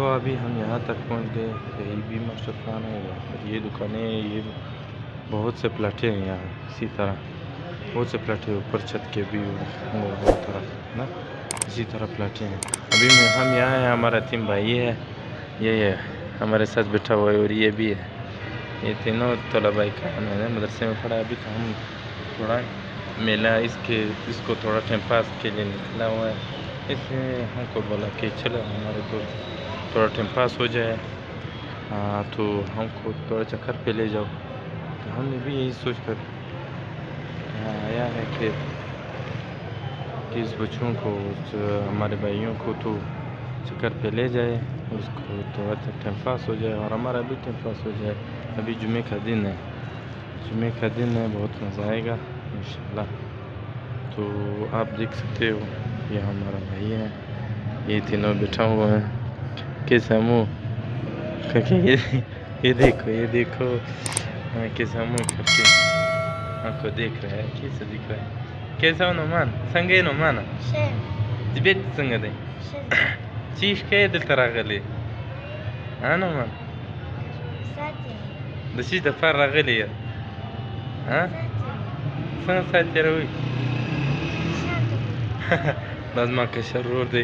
तो अभी हम यहाँ तक पहुँच गए, यही भी मास्टर खाना है। यहाँ पर ये दुकानें, ये बहुत से प्लाटे हैं यहाँ। इसी तरह बहुत से प्लाटे ऊपर छत के भी तरफ ना, इसी तरह प्लाटे हैं। अभी हम यहाँ हैं, हमारा 3 भाई है, ये हमारे साथ बैठा हुआ है और ये भी है। ये तीनों तलबा इकराम है, मदरसे में पढ़ा। अभी तो हम थोड़ा मेला इसको थोड़ा टाइम पास के लिए निकला हुआ है। इसलिए हमको बोला कि चलो हमारे को थोड़ा टाइम पास हो जाए, तो हमको थोड़ा चक्कर पे ले जाओ। तो हमने भी यही सोच कर आया है कि इस बच्चों को, हमारे भाइयों को तो चक्कर पे ले जाए, उसको थोड़ा टाइम पास हो जाए और हमारा भी टाइम पास हो जाए। अभी जुमे का दिन है, बहुत मज़ा आएगा इंशाल्लाह। तो आप देख सकते हो, ये हमारा भाई है, ये तीनों बैठा हुआ है। कैसा मुँह करके ये देखो कैसा मुँह करके आपको देख रहा है, कैसा दिख रहा है। कैसा हो नोमान संगे नोमान जिबेत संग दे चीश के दिल तरागली ها نومان دشي دفار راغلي ها سنة ساتيروي लाजमा का शरूर दे।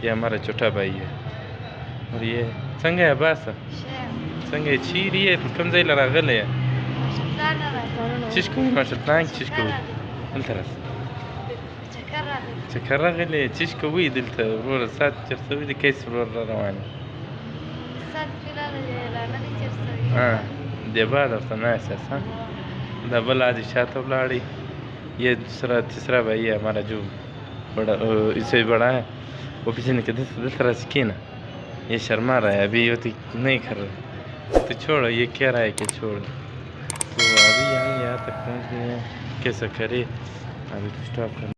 ये हमारा छोटा भाई है और ये संगे है बासा संगे चीरी है कम زي راغلي تشكو ما شطناك تشكو انت راس شكرا غلي تشكو ويد انت رور سات ترسوي دي كيس رور رواني دي بعد افتنا اساس ده بلا دي شاته بلاड़ी। ये तीसरा भाई है हमारा, जो बड़ा इससे बड़ा है, वो पीछे निकल तरह सीखे ना, ये शर्मा रहा है अभी, ये तो नहीं कर रहा। तो छोड़ो, ये कह रहा है कि छोड़। तो अभी हम यहाँ तक पहुँच गए हैं, कैसा करे अभी तो स्टॉप करना।